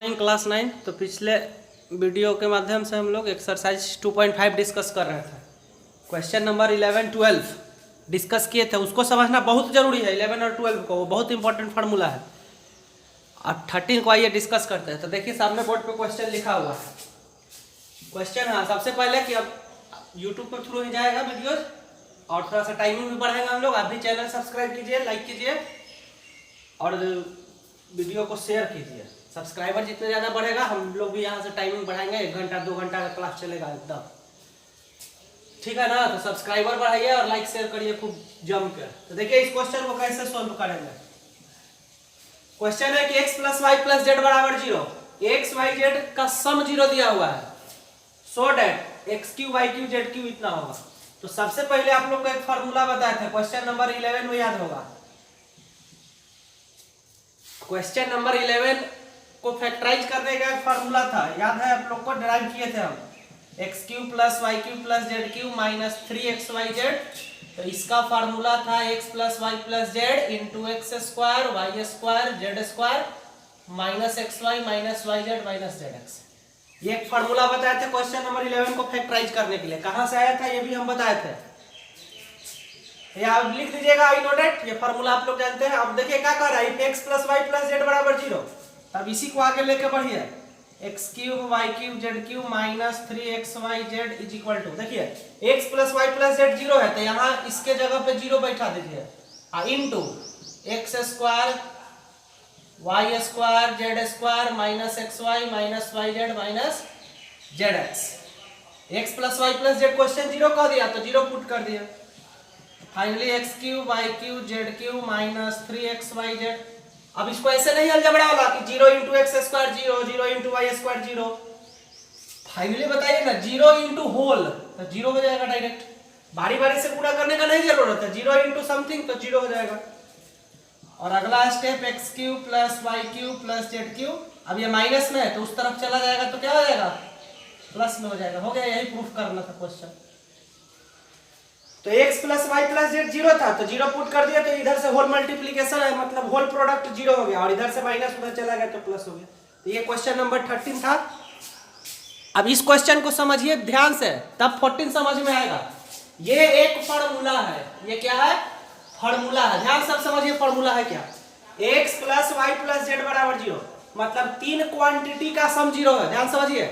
Class 9। तो पिछले video के माध्यम से हम लोग एक्सरसाइज 2.5 डिस्कस कर रहे थे। क्वेश्चन नंबर 11, 12 डिस्कस किए थे, उसको समझना बहुत जरूरी है। 11 और 12 को, वो बहुत इंपॉर्टेंट फार्मूला है। अब 13 को आइए डिस्कस करते हैं। तो देखिए सामने बोर्ड पे क्वेश्चन लिखा हुआ है। क्वेश्चन हाँ, सबसे पहले कि अब यूट्यूब पर थ्रू ही जाएगा वीडियो और थोड़ा सा टाइमिंग भी बढ़ाएंगे हम लोग। आप भी चैनल सब्सक्राइब कीजिए, लाइक कीजिए और वीडियो को शेयर कीजिए। सब्सक्राइबर जितने ज़्यादा बढ़ेगा हम लोग भी यहाँ से टाइमिंग बढ़ाएंगे। 1 घंटा 2 घंटा का क्लास चलेगा एकदम, ठीक है ना। तो सब्सक्राइबर बढ़ाइए और लाइक शेयर करिए खूब जम कर। तो देखिए इस क्वेश्चन को कैसे सोल्व करेंगे। क्वेश्चन है कि x + y + z = 0। x y z का सम 0 दिया हुआ है, सो डेट x3 y3 z3 इतना होगा। तो सबसे पहले आप लोग को एक फार्मूला बताए थे, क्वेश्चन नंबर 11 में याद होगा। क्वेश्चन नंबर 11 को फैक्टराइज करने का एक फार्मूला था, याद है आप लोग को, डिराइव किए थे हम। x3 + y3 + z3 - 3xyz। तो इसका फार्मूला था x + y + z × x² y² z² -xy -yz zx। ये एक फार्मूला बताए थे क्वेश्चन नंबर 11 को फैक्टराइज करने के लिए। कहां से आया था ये भी हम बताए थे। ये आप लिख दीजिएगा, आई नोटेड। ये फार्मूला आप लोग जानते हैं। अब देखिए क्या कर रहा है, x + y + z = 0। तब इसी को आगे लेके बढ़िए, x3 y3 z3 - 3xyz = देखिए x + y + z 0 है, तो यहाँ इसके जगह पे 0 बैठा दीजिए, into x² y² z² -xy -yz zx। x + y + z question 0 कह दिया तो 0 पुट कर दिया। Finally x3 y3 z3 - 3xyz। अब इसको ऐसे नहीं अलजबड़ा वाला कि 0 × x² 0 0 × y² 0। फाइनली बताइए ना, 0 × होल तो 0 हो जाएगा डायरेक्ट। बारी बारी से गुणा करने का नहीं जरूरत है, 0 × समथिंग तो 0 हो जाएगा। और अगला स्टेप x3 + y3 + z3। अब ये माइनस में है तो उस तरफ चला जाएगा तो क्या हो जाएगा, प्लस में हो जाएगा। हो गया, यही प्रूफ करना था क्वेश्चन। तो x + y + z 0 था तो 0 पुट कर दिया, तो इधर से होल मल्टीप्लिकेशन है, मतलब होल प्रोडक्ट 0 हो गया और इधर से माइनस उधर चला गया तो प्लस हो गया। तो ये क्वेश्चन नंबर 13 था। अब इस क्वेश्चन को समझिए ध्यान से, तब 14 समझ में आएगा। ये एक फार्मूला है, ये क्या है, फार्मूला है। ध्यान सब समझिए फार्मूला है क्या। x + y + z = 0, मतलब 3 क्वांटिटी का सम 0 है। ध्यान समझिए,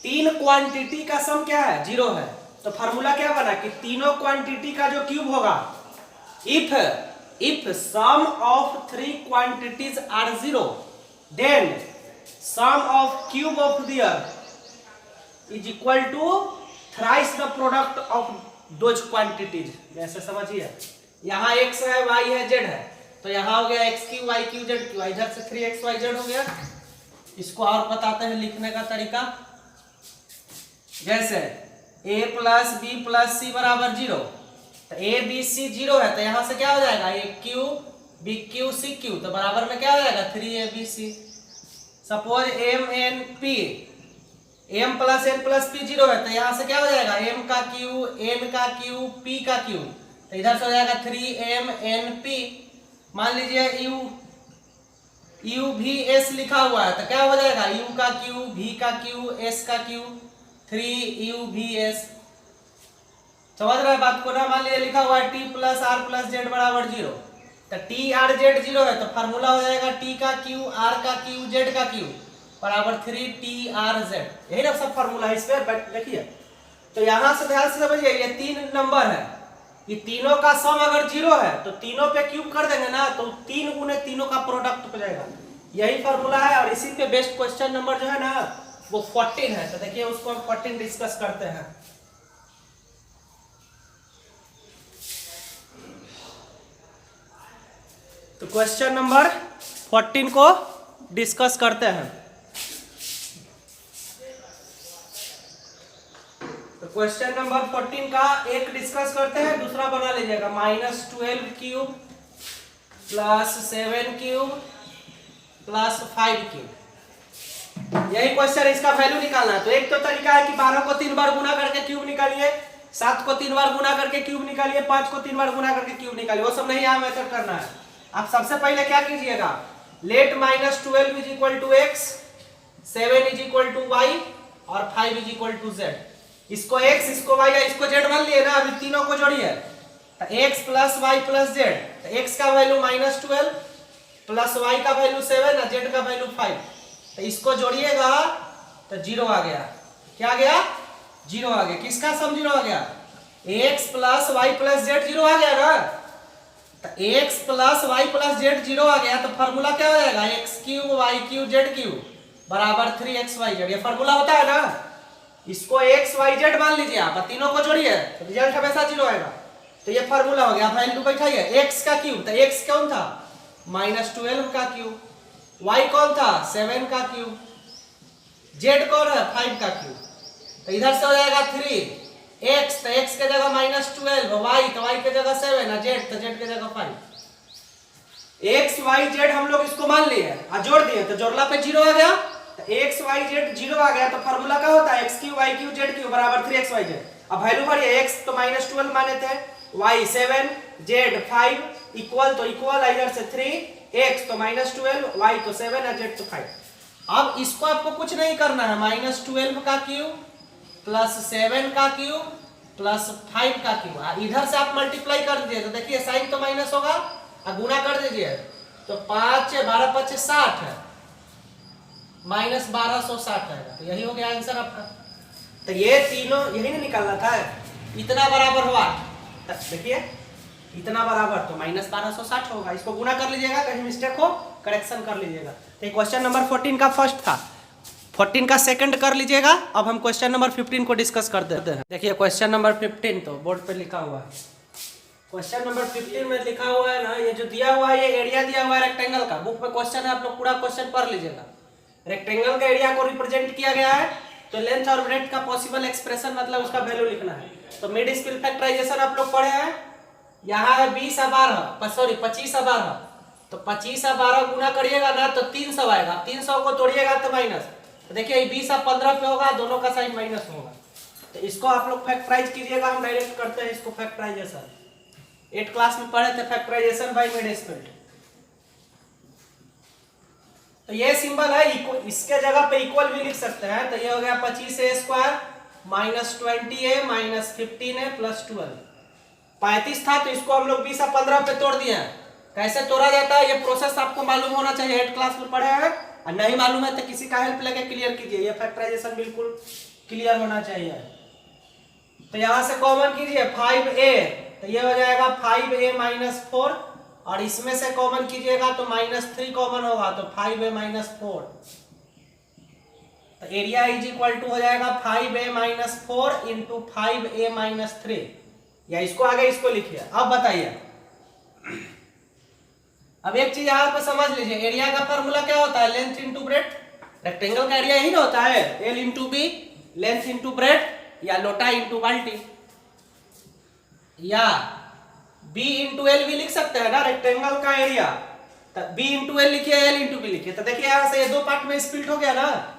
3 क्वांटिटी का सम क्या है, 0 है। तो फार्मूला क्या बना कि तीनों क्वांटिटी का जो क्यूब होगा, if sum of 3 quantities are 0 then sum of cube of their is equal to thrice the product of those quantities. ऐसे समझिए, यहाँ x है, y है, z है, तो यहाँ हो गया x3 y3 z3, इधर से 3xyz हो गया। इसको और बताते हैं लिखने का तरीका। जैसे a + b + c = 0, तो a b c 0 है, तो यहाँ से क्या हो जाएगा, aq bq cq, तो बराबर में क्या हो जाएगा 3abc। Suppose m n p, m + n + p 0 है, तो यहाँ से क्या हो जाएगा, m का q n का q p का q, तो इधर से हो जाएगा 3m n p। मान लीजिए u v s लिखा हुआ है, तो क्या हो जाएगा, u का q v का q s का q 3uvs। समझ रहे हैं बात को ना। मान लीजिए लिखा हुआ है t + r + z = 0, तो t r z 0 है, तो फार्मूला हो जाएगा t का q r का q z का q = 3t r z। यही ना सब फार्मूला है इस पे। देखिए तो यहां से ध्यान से समझिए, ये 3 नंबर है, ये तीनों का सम अगर 0 है तो तीनों पे क्यूब कर देंगे ना, तो 3 × तीनों का प्रोडक्ट हो जाएगा। यही फार्मूला है और इसी पे बेस्ट क्वेश्चन नंबर जो है ना वो 14 है। तो देखिए उसको हम 14 डिस्कस करते हैं। तो क्वेश्चन नंबर 14 को डिस्कस करते हैं। तो क्वेश्चन नंबर 14 का एक डिस्कस करते हैं, दूसरा बना लीजिएगा। -12³ + 7³ + 5³ यही क्वेश्चन, इसका वैल्यू निकालना है। तो एक तो तरीका है कि 12 को 3 बार गुना करके क्यूब निकालिए, 7 को 3 बार गुना करके क्यूब निकालिए, 5 को 3 बार गुना करके क्यूब निकालिए। वो सब नहीं यहाँ मेथड करना है। आप सबसे पहले क्या कीजिएगा, let -12 = x 7 is equal to Y और 5 इज इक्वल टू जेड। इसको x, इसको y या इसको z मान लिए ना, अभी तीनों को जोड़िए तो x plus Y plus Z, तो x का वैल्यू -12 प्लस y का वैल्यू 7 और z का वैल्यू 5, तो इसको जोड़िएगा तो 0 आ गया। क्या आ गया? 0 आ गया। किसका सम 0 आ गया? x plus Y plus Z 0 आ गया ना, तो x plus Y plus Z 0 आ गया, तो फार्मूला क्या हो जाएगा? x cube Y cube Z cube बराबर 3xyz। ये फार्मूला होता है ना। इसको x y z मान लीजिए आप, तीनों को जोड़िए तो रिजल्ट हमेशा 0 आएगा। तो ये फार्मूला हो गया। वैल्यू बैठाइए, x का क्यूब, तो x कौन था? -12 का क्यूब, y कौन था? 7 का क्यूब, z कौन है? 5 का क्यूब। तो इधर से हो जाएगा 3x, तो x के जगह -12, y तो y के जगह 7 और z तो z के जगह 5। x y z हम लोग इसको मान लिए और जोड़ दिए, तो जोड़ला पे 0 आ गया। तो x y z 0 आ गया, तो फार्मूला क्या होता है? x cube y cube z cube बराबर 3xyz। अब वैल्यू भरिए, x तो -12 माने थे, y 7 z 5 इक्वल, तो इक्वल इधर से 3, x तो -12 y तो 7 और z तो 5। अब इसको आपको कुछ नहीं करना है, -12 का क्यूब प्लस 7 का क्यूब प्लस 5 का क्यूब, इधर से आप मल्टीप्लाई कर दीजिए तो देखिए साइन तो माइनस होगा और गुना कर दीजिए तो 5 12 5 60 है, -1260 आएगा। तो यही हो गया आंसर आपका। तो ये तीनों यही नहीं निकालना था, इतना बराबर हुआ, देखिए इतना बराबर तो -1260 होगा। इसको गुना कर लीजिएगा, कहीं मिस्टेक हो करेक्शन कर लीजिएगा। तो क्वेश्चन नंबर 14 का फर्स्ट था, 14 का सेकंड कर लीजिएगा। अब हम क्वेश्चन नंबर 15 को डिस्कस कर देते हैं। देखिए क्वेश्चन नंबर 15 तो बोर्ड पे लिखा हुआ है। क्वेश्चन नंबर 15 में लिखा हुआ है ना, ये जो दिया हुआ है, ये एरिया दिया हुआ है रेक्टेंगल का। बुक में क्वेश्चन है, आप लोग पूरा क्वेश्चन पढ़ लीजिएगा। रेक्टेंगल का एरिया को रिप्रेजेंट किया गया है, तो लेंथ और ब्रेड्थ का पॉसिबल एक्सप्रेशन मतलब उसका वैल्यू लिखना है। तो मिड स्क्वेयर फैक्टराइजेशन आप लोग पढ़े हैं। यहाँ है 20 और 12, सॉरी 25 और 12, तो 25 और 12 गुना करिएगा ना तो 300 आएगा। 300 को तोड़िएगा तो माइनस, तो देखिए 20 और 15 पे होगा, दोनों का साइन माइनस होगा। तो इसको आप लोग फैक्टराइज कीजिएगा। हम डायरेक्ट करते हैं इसको फैक्टराइजेशन, 8 क्लास में पढ़े थे फैक्टराइजेशन बाय मिड स्क्वेयर। तो ये सिंबल है, इसके जगह पे इक्वल भी लिख सकते हैं। तो ये हो गया 25a स्क्वायर -20a -15a + 12, 35 था, तो इसको हम लोग 20 और 15 पे तोड़ दिए। कैसे तोड़ा जाता है ये प्रोसेस आपको मालूम होना चाहिए, 8 क्लास में पढ़े हैं। और नहीं मालूम है तो किसी का हेल्प लेके क्लियर कीजिए। ये फैक्टराइजेशन बिल्कुल क्लियर होना चाहिए। तो यहाँ से कॉमन कीजिए 5a, तो ये हो जाएगा 5a - 4, और इसमें से कॉमन कीजिएगा तो -3 कॉमन होगा, तो 5a - 4। तो एरिया इज इक्वल टू हो जाएगा 5a - 4 इंटू 5a - 3, या इसको आगे इसको लिखिए। अब बताइए, अब एक चीज यहाँ पे समझ लीजिए, एरिया का फॉर्मूला क्या होता है? Length into breadth. रेक्टेंगल का एरिया यही ना होता है, L into B, length into breadth, या लोटा इंटू बाल्टी, या B इंटू एल भी लिख सकते हैं ना रेक्टेंगल का एरिया। तो B इंटू एल लिखिए, L इंटू बी लिखिए। तो देखिए यहाँ से ये दो पार्ट में स्प्लिट हो गया ना,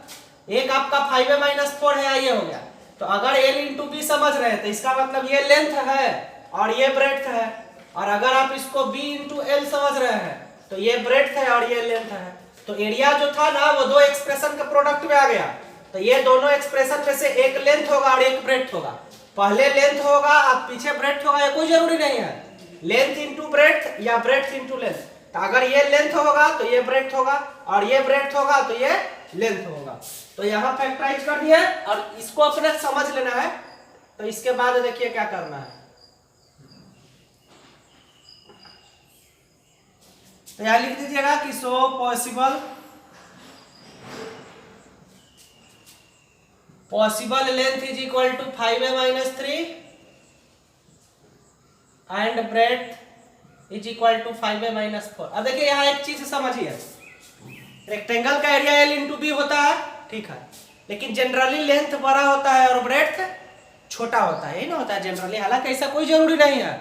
एक आपका 5a - 4 है, ये हो गया। तो अगर L इंटू बी समझ रहे हैं तो इसका मतलब ये लेंथ है और ये ब्रेड्थ है, और अगर आप इसको B इंटू एल समझ रहे हैं तो ये ब्रेड्थ है और ये लेंथ है। तो एरिया जो था ना वो दो एक्सप्रेशन के प्रोडक्ट में आ गया। तो ये दोनों एक्सप्रेशन में से एक लेंथ होगा और एक ब्रेड्थ होगा। पहले लेंथ होगा और पीछे ब्रेड्थ होगा, ये कोई जरूरी नहीं है, लेंथ इंटू ब्रेड्थ या ब्रेड्थ इंटू लेंथ। तो अगर ये लेंथ होगा तो ये ब्रेड्थ होगा, और ये ब्रेड्थ होगा तो ये लेंथ होगा। तो यहाँ फैक्टराइज कर दिया और इसको अपने समझ लेना है। तो इसके बाद देखिए क्या करना है। तो यहाँ लिख दीजिएगा कि so possible length is equal to 5a - 3 and breadth is equal to 5a - 4। अब देखिए यहाँ एक चीज समझिए, रेक्टेंगल का एरिया L इंटू बी होता है, ठीक है, लेकिन जनरली लेंथ बड़ा होता है और ब्रेड्थ छोटा होता है, यही ना होता है जनरली। हालांकि ऐसा कोई जरूरी नहीं है,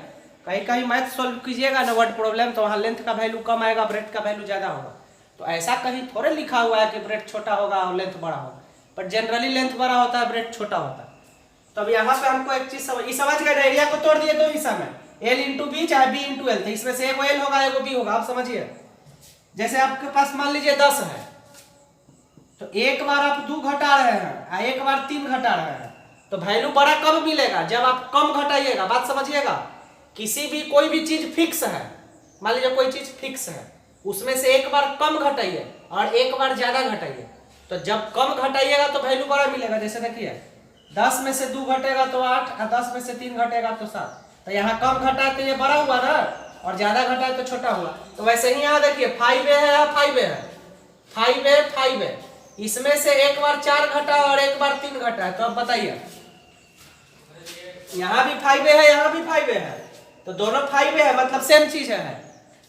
कहीं कहीं मैथ सॉल्व कीजिएगा ना वर्ड प्रॉब्लम, तो वहाँ लेंथ का वैल्यू कम आएगा, ब्रेड्थ का वैल्यू ज्यादा होगा। तो ऐसा कहीं थोड़े लिखा हुआ है कि ब्रेड्थ छोटा होगा और लेंथ बड़ा होगा, पर जनरली लेंथ बड़ा होता है, ब्रेड्थ छोटा होता है। तो अब यहाँ पे हमको एक चीज समझ गए, एरिया को तोड़ दिए दो हिस्सा में, L इंटू बी चाहे B इंटू एल। तो इसमें से एक L होगा एक B होगा। आप समझिए, जैसे आपके पास मान लीजिए 10 है, तो एक बार आप 2 घटा रहे हैं, एक बार 3 घटा रहे हैं, तो वैल्यू बड़ा कब मिलेगा? जब आप कम घटाइएगा। बात समझिएगा, किसी भी कोई भी चीज फिक्स है, मान लीजिए कोई चीज फिक्स है, उसमें से एक बार कम घटाइए और एक बार ज्यादा घटाइए, तो जब कम घटाइएगा तो वैल्यू बड़ा मिलेगा। जैसे देखिए 10 में से 2 घटेगा तो 8 और 10 में से 3 घटेगा तो 7। तो यहाँ कम घटा तो ये बड़ा हुआ ना, और ज्यादा घटा तो छोटा हुआ। तो वैसे ही यहाँ देखिए 5a है या 5a है, 5a 5a, इसमें से एक बार 4 घटा और एक बार 3 घटा है, तो अब बताइए यहाँ भी 5a है, यहाँ भी 5a है, तो दोनों 5a है, मतलब सेम चीज है।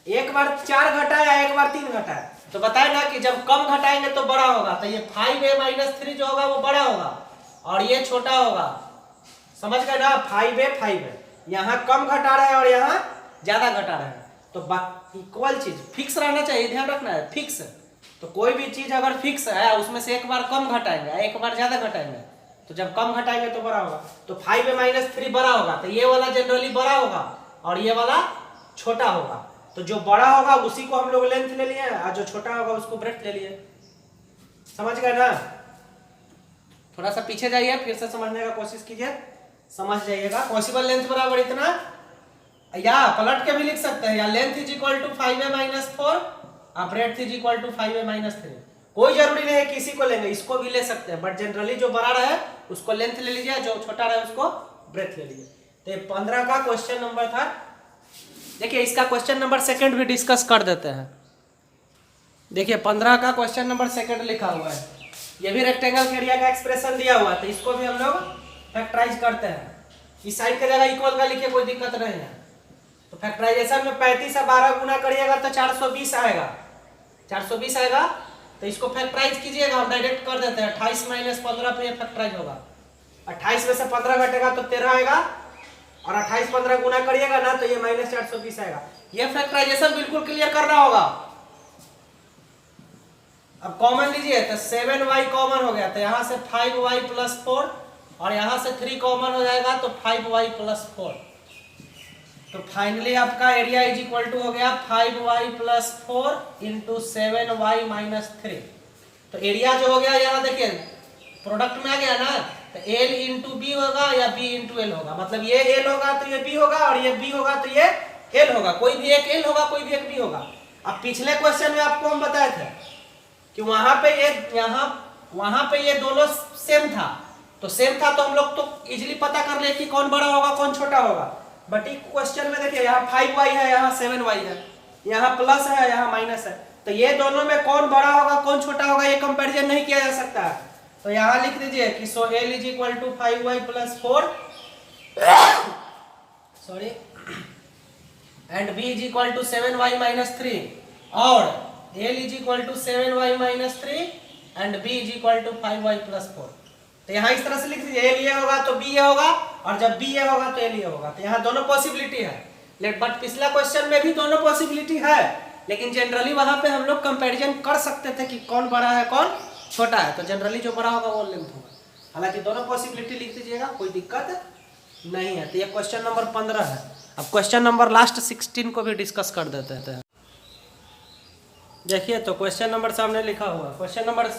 एक बार 4 घटा या एक बार 3 घटा है, तो बताए ना कि जब कम घटाएंगे तो बड़ा होगा। तो ये 5a - 3 जो होगा वो बड़ा होगा और ये छोटा होगा। समझ गए ना? 5a 5a, यहाँ कम घटा रहे हैं और यहाँ ज्यादा घटा रहे हैं, तो इक्वल चीज फिक्स रहना चाहिए, ध्यान रखना है फिक्स। तो कोई भी चीज अगर फिक्स है उसमें से एक बार कम घटाएंगे एक बार ज्यादा घटाएंगे, तो जब कम घटाएंगे तो बड़ा होगा। तो 5a - 3 बड़ा होगा, तो ये वाला जनरली बड़ा होगा और ये वाला छोटा होगा। तो जो बड़ा होगा उसी को हम लोग लेंथ ले लिए और जो छोटा होगा उसको ब्रेड्थ ले लिए। समझ गए ना? थोड़ा सा पीछे जाइए, फिर से समझने का कोशिश कीजिए, समझ जाइएगा। पॉसिबल लेंथ बराबर इतना, या पलट के भी लिख सकते हैं, या length is equal to 5a - 4 और breadth is equal to 5a - 3। कोई जरूरी नहीं है किसी को लेंगे, इसको भी ले सकते हैं, बट जनरली जो बड़ा रहे उसको लेंथ ले लीजिए, जो छोटा रहे उसको ब्रेड्थ ले लीजिए। तो 15 का क्वेश्चन नंबर था। देखिए इसका क्वेश्चन नंबर सेकंड भी डिस्कस कर देते हैं। देखिए 15 का क्वेश्चन नंबर सेकंड लिखा हुआ है, ये भी रेक्टेंगल के एरिया का एक्सप्रेशन दिया हुआ है, तो इसको भी हम लोग फैक्टराइज करते हैं। इस साइड के जगह इक्वल का लिखिए, कोई दिक्कत नहीं है। तो फैक्टराइजेशन में 35 से 12 गुना करिएगा तो 420 आएगा, 420 आएगा। तो इसको फैक्टराइज कीजिएगा, हम डायरेक्ट कर देते हैं। 28 - 15 पे फैक्टराइज होगा, 28 में से 15 घटेगा तो 13 आएगा, और 28 15 गुना करिएगा ना तो ये -420 आएगा। ये फैक्टराइजेशन बिल्कुल क्लियर करना होगा। अब कॉमन लीजिए, तो 7y कॉमन हो गया, तो यहाँ से 5y + 4 और यहाँ से 3 कॉमन हो जाएगा तो 5y + 4। तो फाइनली आपका एरिया इज इक्वल टू हो गया 5y + 4 इंटू 7y - 3। तो एरिया जो हो गया यहाँ देखिए प्रोडक्ट में आ गया ना, तो L इंटू बी होगा या B इंटू L होगा, मतलब ये L होगा तो ये B होगा और ये B होगा तो ये L होगा। कोई भी एक L होगा, कोई भी एक B होगा। अब पिछले क्वेश्चन में आपको हम बताए थे कि वहां पे ये दोनों सेम था, तो सेम था तो हम लोग तो इजीली पता कर ले कि कौन बड़ा होगा कौन छोटा होगा। बट इस क्वेश्चन में देखिए यहाँ 5y है, यहाँ 7y है, यहाँ प्लस है, यहाँ माइनस है, तो ये दोनों में कौन बड़ा होगा कौन छोटा होगा ये कंपैरिजन नहीं किया जा सकता है। तो यहाँ लिख दीजिए कि so L is equal to 5y + 4 sorry and B is equal to 7y - 3 और L is equal to 7y - 3 and B is equal to 5y + 4। तो यहाँ इस तरह से लिख दीजिए, L ये होगा तो B ये होगा, और जब B ये होगा तो L ये होगा। तो यहाँ दोनों पॉसिबिलिटी है, बट पिछला क्वेश्चन में भी दोनों पॉसिबिलिटी है, लेकिन जनरली वहां पे हम लोग कंपैरिजन कर सकते थे कि कौन बड़ा है कौन छोटा है, तो जनरली जो बड़ा होगा वो लेंथ होगा। हालांकि दोनों पॉसिबिलिटी लिख दीजिएगा, कोई दिक्कत नहीं है। तो ये क्वेश्चन नंबर 15 है। अब क्वेश्चन नंबर लास्ट 16 को भी डिस्कस कर देते हैं। देखिए तो क्वेश्चन नंबर सामने लिखा हुआ, क्वेश्चन नंबर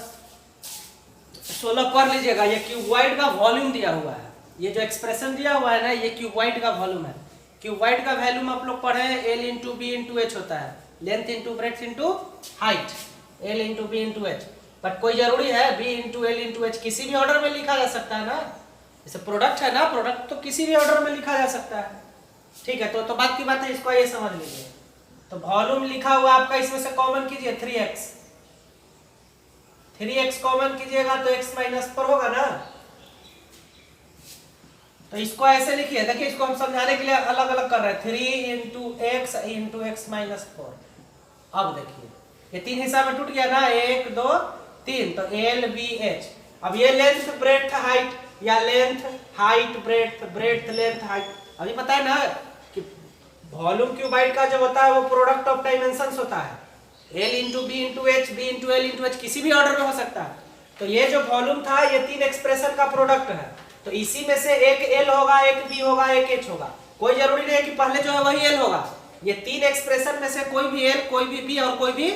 16 पढ़ लीजिएगा। ये क्यूबॉइड का वॉल्यूम दिया हुआ है, ये जो एक्सप्रेशन दिया हुआ है ना ये क्यूबॉइड का वॉल्यूम है। क्यूबॉइड का वॉल्यूम आप लोग पढ़े हैं, L into B into H होता है, length into breadth into height, L into B into H. But कोई जरूरी है B into L into H किसी भी ऑर्डर में लिखा जा सकता है ना, जैसे प्रोडक्ट है ना, प्रोडक्ट तो किसी भी ऑर्डर में लिखा जा सकता है। ठीक है, तो बात की बात है, इसको ये समझ लीजिए। तो वॉल्यूम लिखा हुआ आपका, इसमें से कॉमन कीजिए 3x कॉमन कीजिएगा तो x - 4 होगा ना। तो इसको ऐसे लिखिए, देखिए इसको हम समझाने के लिए अलग अलग कर रहे हैं, 3 इंटू x इंटू x - 4। अब देखिए ये 3 हिस्सा में टूट गया ना, 1 2 3, तो L B H। अब ये लेंथ ब्रेड्थ हाइट या length height breadth breadth length height, अभी पता है ना कि वॉल्यूम क्यूबाइड का जो होता है वो प्रोडक्ट ऑफ डायमेंशंस होता है, L into B into H, B into L into H, किसी भी ऑर्डर में हो सकता है। तो ये जो वॉल्यूम था ये 3 एक्सप्रेशन का प्रोडक्ट है, तो इसी में से एक L होगा, एक B होगा, एक H होगा। कोई जरूरी नहीं है कि पहले जो है वही L होगा, ये 3 एक्सप्रेशन में से कोई भी L कोई भी B और कोई भी,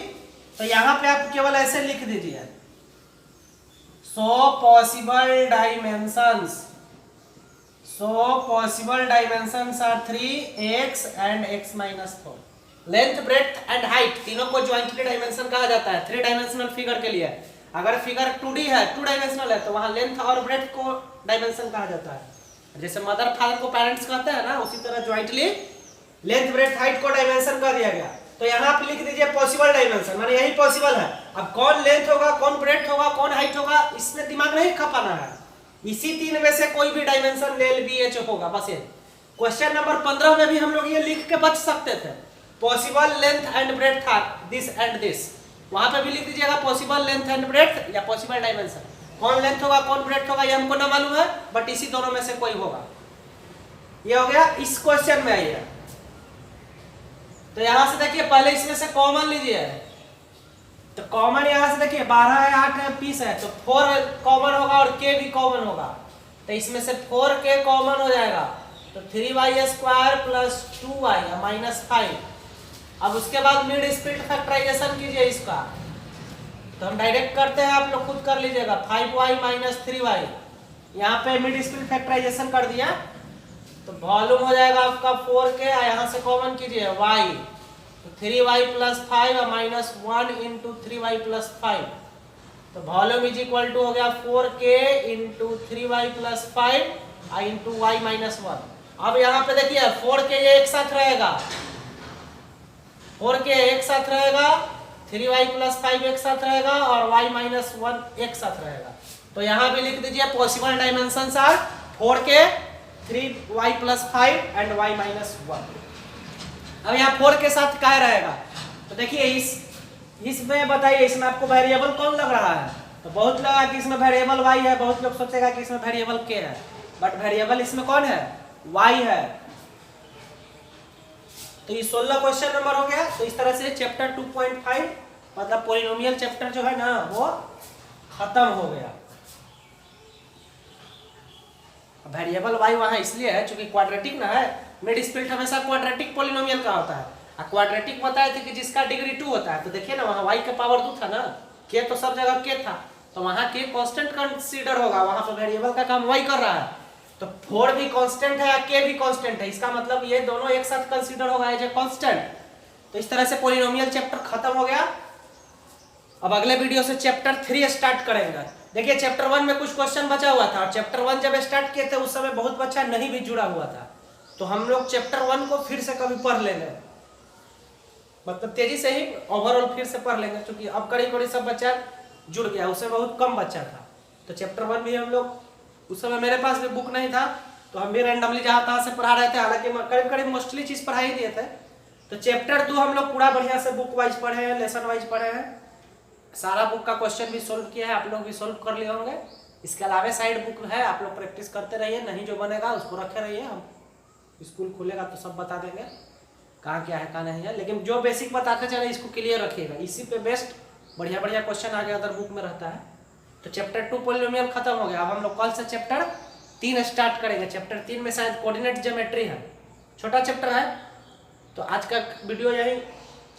तो यहाँ पे आप केवल ऐसे लिख दीजिए So possible dimensions are 3x and x minus 4. Length breadth and height तीनों को ज्वाइंटली डायमेंशन कहा जाता है 3 डायमेंशनल फिगर के लिए। अगर फिगर 2D है 2 डायमेंशनल है तो वहां लेंथ और ब्रेथ को डायमेंशन कहा जाता है। जैसे मदर फादर को पेरेंट्स कहते हैं ना, उसी तरह ज्वाइंटली लेंथ ब्रेथ हाइट को डायमेंशन कर दिया गया। तो यहाँ पे लिख दीजिए पॉसिबल डायमेंशन, माने यही पॉसिबल है। अब कौन लेंथ होगा, कौन ब्रेथ होगा, कौन हाइट होगा, इसमें दिमाग नहीं खपाना है। इसी 3 में से कोई भी डायमेंशन लेल BH होगा बस। ये क्वेश्चन नंबर 15 में भी हम लोग ये लिख के बच सकते थे, possible length and breadth this and this. वहां पे भी लिख दीजिएगा पॉसिबल लेंथ एंड ब्रेथ या पॉसिबल डायमेंशन। कौन लेंथ होगा कौन ब्रेथ होगा ये हमको ना मालूम है, बट इसी दोनों में से कोई होगा। ये हो गया इस क्वेश्चन में। आइए तो यहां से देखिए, पहले इसमें से कॉमन लीजिए। तो कॉमन यहां से देखिए 12 है, 8 है, 20 है, तो 4 कॉमन होगा और k भी कॉमन होगा। तो इसमें से 4k कॉमन हो जाएगा, तो 3y² प्लस 2y माइनस 5। अब उसके बाद मिड स्प्लिट फैक्टराइजेशन कीजिए इसका, तो हम डायरेक्ट करते हैं, आप लोग खुद कर लीजिएगा। 5y माइनस 3y, यहाँ पे मिड स्प्लिट फैक्टराइजेशन कर दिया तो वॉल्यूम हो जाएगा आपका 4k। यहाँ से कॉमन कीजिए y, तो 3y plus 5 minus 1 into 3y plus 5, तो वॉल्यूम इज इक्वल टू हो गया 4k into 3y plus 5 into y minus 1। अब यहाँ पे देखिए 4k ये एक साथ रहेगा, 4k एक साथ रहेगा, 3y प्लस 5 एक साथ रहेगा और y माइनस 1 एक साथ रहेगा। तो यहाँ भी लिख दीजिए possible dimensions are 4k, 3y plus 5 and y minus 1। अब यहाँ 4 के साथ क्या रहेगा, तो देखिए इसमें बताइए, इसमें आपको वेरिएबल कौन लग रहा है? तो बहुत लगा कि इसमें वेरिएबल y है, बहुत लोग सोचेगा कि इसमें वेरिएबल k है, बट वेरिएबल इसमें कौन है? y है। तो ये 16 क्वेश्चन नंबर हो गया। तो इस तरह से चैप्टर 2.5 मतलब पॉलिनोमियल चैप्टर जो है ना वो खत्म हो गया। वेरिएबल y वहां इसलिए है क्योंकि क्वाड्रेटिक ना है, मिड स्प्लिट हमेशा क्वाड्रेटिक पॉलिनोमियल का होता है। क्वाड्रेटिक बताए थे कि जिसका डिग्री 2 होता है, तो देखिए ना वहां y का पावर 2 था ना, k तो सब जगह k था, तो वहां k कांस्टेंट कंसीडर होगा, वहां पर वेरिएबल का काम y कर रहा है। तो 4 भी कांस्टेंट है, k भी कांस्टेंट है, इसका मतलब ये दोनों एक साथ कंसीडर होगा एज ए कांस्टेंट। तो इस तरह से पॉलिनोमियल चैप्टर खत्म हो गया। अब अगले वीडियो से चैप्टर 3 स्टार्ट करेंगे। देखिए चैप्टर 1 में कुछ क्वेश्चन बचा हुआ था, और चैप्टर 1 जब स्टार्ट किए थे उस समय बहुत बच्चा नहीं भी जुड़ा हुआ था, तो हम लोग चैप्टर 1 को फिर से कभी पढ़ लेंगे, मतलब तेजी से ही ओवरऑल फिर से पढ़ लेंगे, क्योंकि अब कड़ी सब बच्चा जुड़ गया, उसमें बहुत कम बच्चा था। तो चैप्टर 1 भी हम लोग, उस समय मेरे पास भी बुक नहीं था, तो हम भी रैंडमली जहाँ तहाँ से पढ़ा रहे थे, हालांकि करीब मोस्टली चीज पढ़ा ही दिए थे। तो चैप्टर 2 हम लोग पूरा बढ़िया से बुक वाइज पढ़े हैं, लेसन वाइज पढ़े हैं, सारा बुक का क्वेश्चन भी सोल्व किया है, आप लोग भी सोल्व कर लिए होंगे। इसके अलावा साइड बुक है, आप लोग प्रैक्टिस करते रहिए, नहीं जो बनेगा उसको रखे रहिए, हम स्कूल खुलेगा तो सब बता देंगे कहाँ क्या है कहाँ नहीं है, लेकिन जो बेसिक बताते चले इसको क्लियर रखिएगा, इसी पे बेस्ट बढ़िया क्वेश्चन आगे अदर बुक में रहता है। तो चैप्टर 2 पॉलिनोमियल खत्म हो गया। अब हम लोग कल से चैप्टर 3 स्टार्ट करेंगे। चैप्टर 3 में शायद कोऑर्डिनेट ज्योमेट्री है, छोटा चैप्टर है। तो आज का वीडियो यही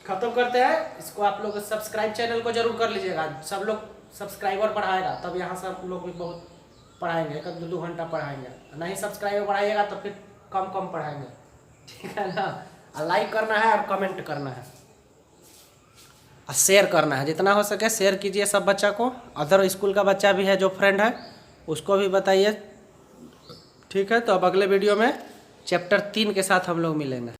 खत्म करते हैं। इसको आप लोग सब्सक्राइब चैनल को जरूर कर लीजिएगा, सब लोग सब्सक्राइबर बढ़ाएगा तब यहाँ से आप लोग भी बहुत पढ़ाएंगे, 1-2 घंटा पढ़ाएंगे, नहीं सब्सक्राइबर बढ़ाइएगा तो फिर कम पढ़ाएंगे, ठीक है ना। लाइक करना है और कमेंट करना है और शेयर करना है, जितना हो सके शेयर कीजिए सब बच्चा को। अदर स्कूल का बच्चा भी है जो फ्रेंड है उसको भी बताइए, ठीक है। तो अब अगले वीडियो में चैप्टर 3 के साथ हम लोग मिलेंगे।